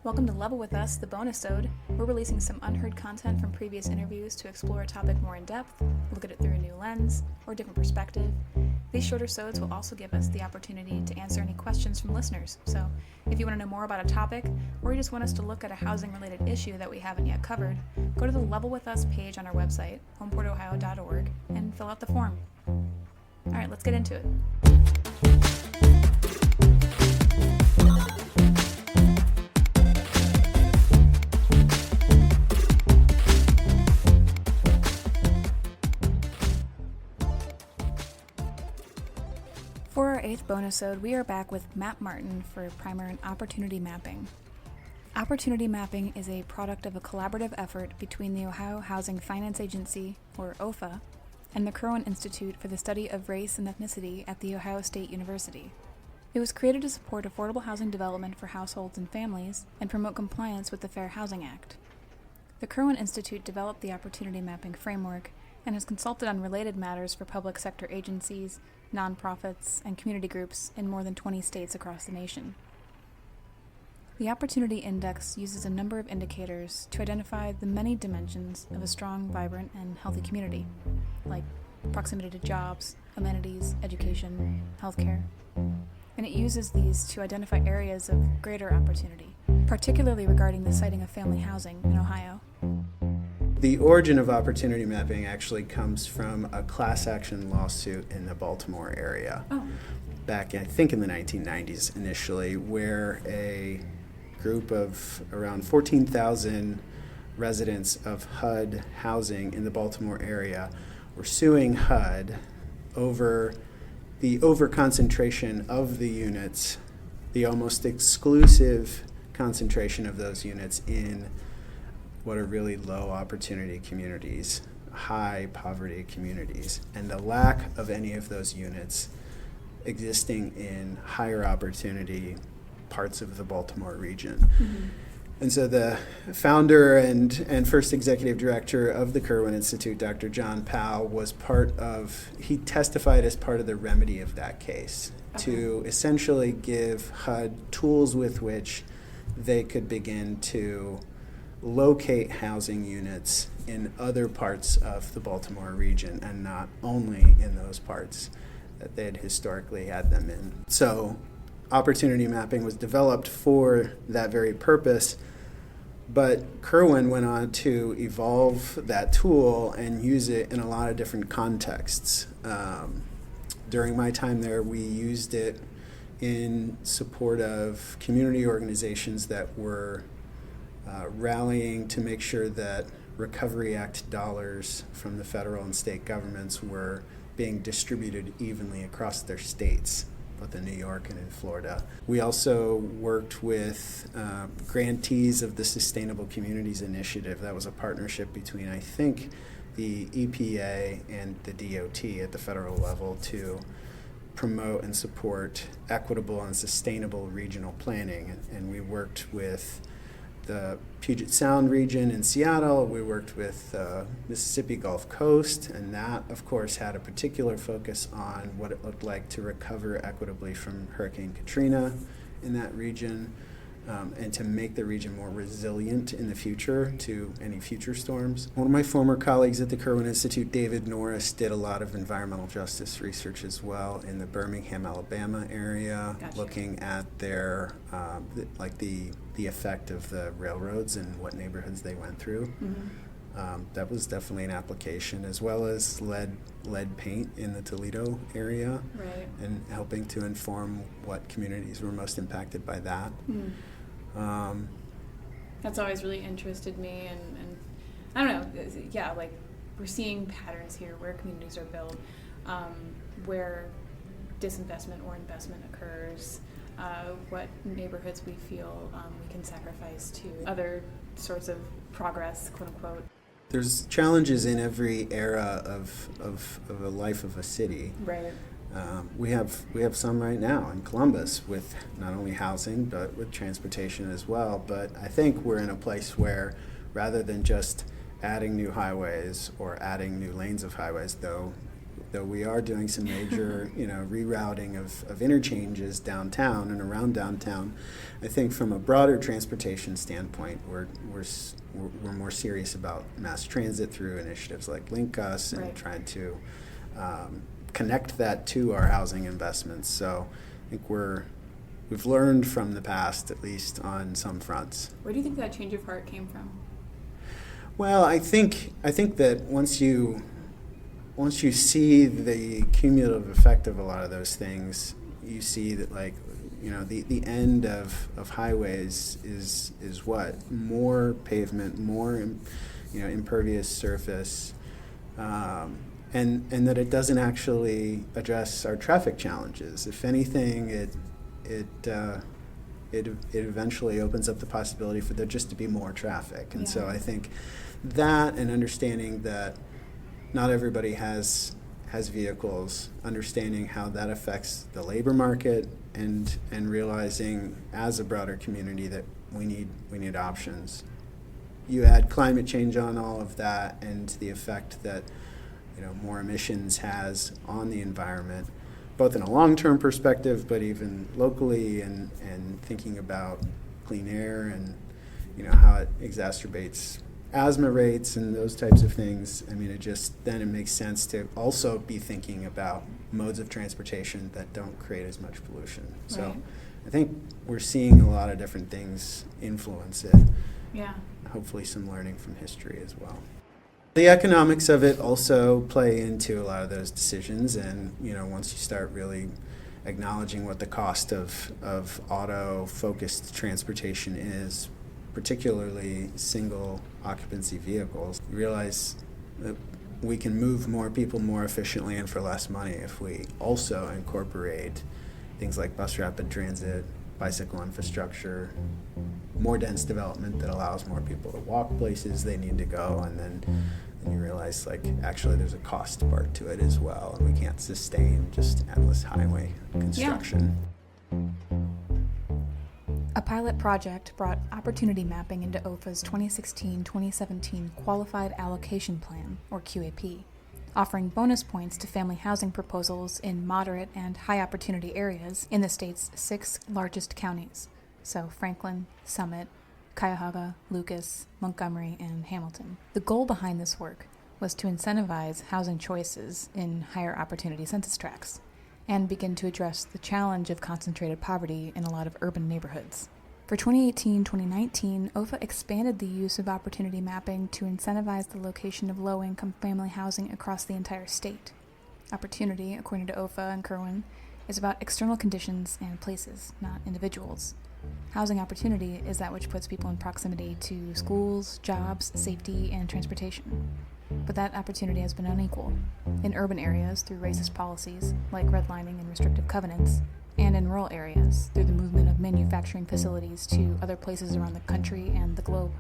Welcome to Level With Us, the bonus sode. We're releasing some unheard content from previous interviews to explore a topic more in depth, look at it through a new lens, or a different perspective. These shorter sodes will also give us the opportunity to answer any questions from listeners. So, if you want to know more about a topic, or you just want us to look at a housing-related issue that we haven't yet covered, go to the Level With Us page on our website, homeportohio.org, and fill out the form. All right, let's get into it. For our 8th bonus-ode, we are back with Matt Martin for a primer in opportunity mapping. Opportunity mapping is a product of a collaborative effort between the Ohio Housing Finance Agency, or OFA, and the Kirwan Institute for the Study of Race and Ethnicity at The Ohio State University. It was created to support affordable housing development for households and families and promote compliance with the Fair Housing Act. The Kirwan Institute developed the opportunity mapping framework and has consulted on related matters for public sector agencies, nonprofits, and community groups in more than 20 states across the nation. The Opportunity Index uses a number of indicators to identify the many dimensions of a strong, vibrant, and healthy community, like proximity to jobs, amenities, education, healthcare. And it uses these to identify areas of greater opportunity, particularly regarding the siting of family housing in Ohio. The origin of opportunity mapping actually comes from a class action lawsuit in the Baltimore area back, I think, in the 1990s initially, where a group of around 14,000 residents of HUD housing in the Baltimore area were suing HUD over the overconcentration of the units, the almost exclusive concentration of those units in what are really low opportunity communities, high poverty communities, and the lack of any of those units existing in higher opportunity parts of the Baltimore region. Mm-hmm. And so the founder and first executive director of the Kirwan Institute, Dr. John Powell, he testified as part of the remedy of that case to essentially give HUD tools with which they could begin to locate housing units in other parts of the Baltimore region and not only in those parts that they had historically had them in. So opportunity mapping was developed for that very purpose, but Kirwan went on to evolve that tool and use it in a lot of different contexts. During my time there, we used it in support of community organizations that were rallying to make sure that Recovery Act dollars from the federal and state governments were being distributed evenly across their states, both in New York and in Florida. We also worked with grantees of the Sustainable Communities Initiative. That was a partnership between, I think, the EPA and the DOT at the federal level to promote and support equitable and sustainable regional planning. And we worked with the Puget Sound region in Seattle. We worked with Mississippi Gulf Coast, and that, of course, had a particular focus on what it looked like to recover equitably from Hurricane Katrina in that region, and to make the region more resilient in the future to any future storms. One of my former colleagues at the Kirwan Institute, David Norris, did a lot of environmental justice research as well in the Birmingham, Alabama area, looking at their the effect of the railroads and what neighborhoods they went through. Mm-hmm. That was definitely an application, as well as lead paint in the Toledo area, right, and helping to inform what communities were most impacted by that. Mm. That's always really interested me, and I don't know, yeah, like we're seeing patterns here where communities are built, where disinvestment or investment occurs, what neighborhoods we feel we can sacrifice to other sorts of progress, quote unquote. There's challenges in every era of a life of a city. Right. We have some right now in Columbus with not only housing but with transportation as well. But I think we're in a place where, rather than just adding new highways or adding new lanes of highways, though though we are doing some major, rerouting of interchanges downtown and around downtown, I think from a broader transportation standpoint, we're more serious about mass transit through initiatives like Link Us and trying to connect that to our housing investments. So I think we've learned from the past, at least on some fronts. Where do you think that change of heart came from? Well, I think that once you see the cumulative effect of a lot of those things, you see that the end of highways is what? More pavement, more impervious surface, and that it doesn't actually address our traffic challenges. If anything, it eventually opens up the possibility for there just to be more traffic. And so I think that, and understanding that not everybody has vehicles, understanding how that affects the labor market, and realizing as a broader community that we need options. You add climate change on all of that and the effect that more emissions has on the environment, both in a long-term perspective, but even locally, and thinking about clean air and how it exacerbates asthma rates and those types of things. I mean, it makes sense to also be thinking about modes of transportation that don't create as much pollution. So Right. I think we're seeing a lot of different things influence it. Yeah. Hopefully some learning from history as well. The economics of it also play into a lot of those decisions, and once you start really acknowledging what the cost of auto-focused transportation is, particularly single occupancy vehicles, you realize that we can move more people more efficiently and for less money if we also incorporate things like bus rapid transit, bicycle infrastructure, more dense development that allows more people to walk places they need to go, and then you realize actually there's a cost part to it as well, and we can't sustain just endless highway construction. A pilot project brought opportunity mapping into OFA's 2016-2017 Qualified Allocation Plan, or QAP, offering bonus points to family housing proposals in moderate and high opportunity areas in the state's 6 largest counties, so Franklin, Summit, Cuyahoga, Lucas, Montgomery, and Hamilton. The goal behind this work was to incentivize housing choices in higher opportunity census tracts and begin to address the challenge of concentrated poverty in a lot of urban neighborhoods. For 2018-2019, OFA expanded the use of opportunity mapping to incentivize the location of low-income family housing across the entire state. Opportunity, according to OFA and Kerwin, is about external conditions and places, not individuals. Housing opportunity is that which puts people in proximity to schools, jobs, safety, and transportation. But that opportunity has been unequal. In urban areas through racist policies, like redlining and restrictive covenants, and in rural areas through the movement of manufacturing facilities to other places around the country and the globe.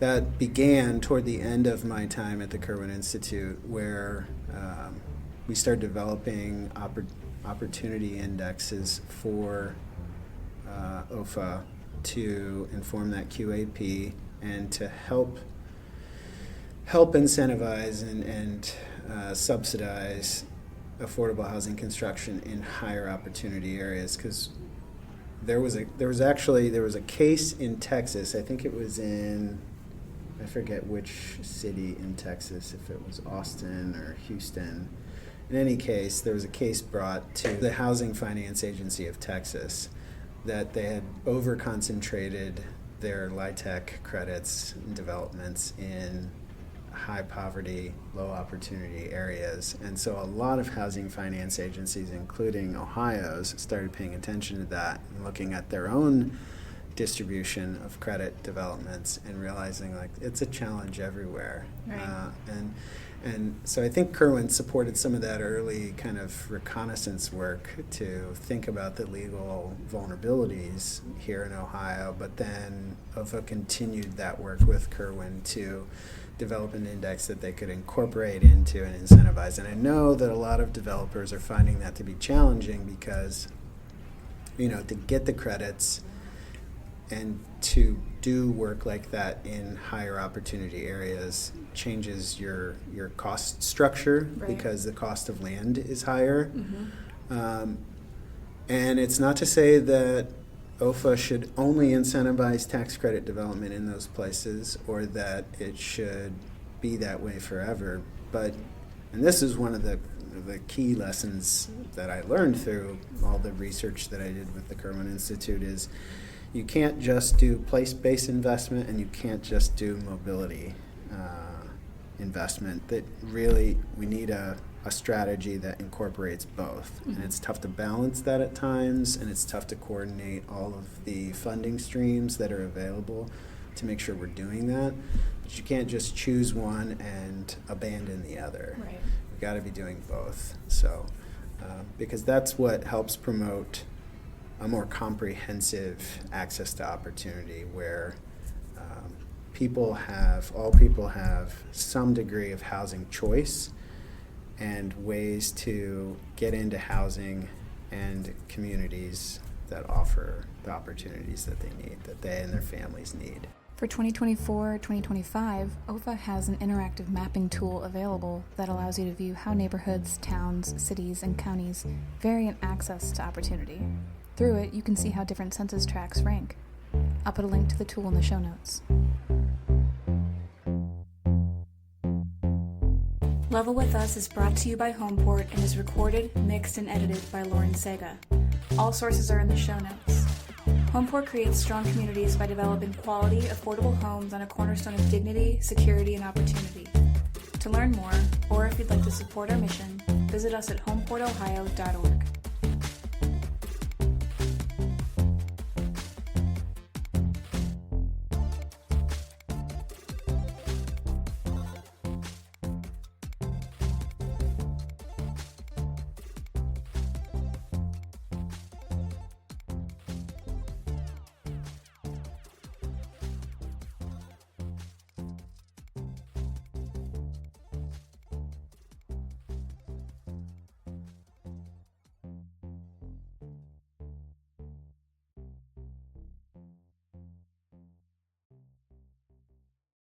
That began toward the end of my time at the Kerwin Institute, where we started developing opportunity indexes for OFA to inform that QAP and to help incentivize and subsidize affordable housing construction in higher opportunity areas. Because there was a case in Texas. I think it was I forget which city in Texas, if it was Austin or Houston. In any case, there was a case brought to the Housing Finance Agency of Texas that they had over-concentrated their LIHTC credits and developments in high poverty, low opportunity areas. And so a lot of housing finance agencies, including Ohio's, started paying attention to that and looking at their own distribution of credit developments and realizing it's a challenge everywhere. Right. And so I think Kerwin supported some of that early kind of reconnaissance work to think about the legal vulnerabilities here in Ohio, but then OFA continued that work with Kerwin to develop an index that they could incorporate into and incentivize. And I know that a lot of developers are finding that to be challenging because, to get the credits, And to do work like that in higher opportunity areas changes your cost structure, Right. because the cost of land is higher. Mm-hmm. And it's not to say that OFA should only incentivize tax credit development in those places, or that it should be that way forever. But, and this is one of the key lessons that I learned through all the research that I did with the Kirwan Institute, is you can't just do place-based investment, and you can't just do mobility investment. That really, we need a strategy that incorporates both. Mm-hmm. And it's tough to balance that at times, and it's tough to coordinate all of the funding streams that are available to make sure we're doing that. But you can't just choose one and abandon the other. Right. We've got to be doing both. So, because that's what helps promote a more comprehensive access to opportunity, where all people have some degree of housing choice and ways to get into housing and communities that offer the opportunities that they need, that they and their families need. For 2024-2025, OFA has an interactive mapping tool available that allows you to view how neighborhoods, towns, cities, and counties vary in access to opportunity. Through it, you can see how different census tracts rank. I'll put a link to the tool in the show notes. Level With Us is brought to you by Homeport and is recorded, mixed, and edited by Lauren Sega. All sources are in the show notes. Homeport creates strong communities by developing quality, affordable homes on a cornerstone of dignity, security, and opportunity. To learn more, or if you'd like to support our mission, visit us at homeportohio.org.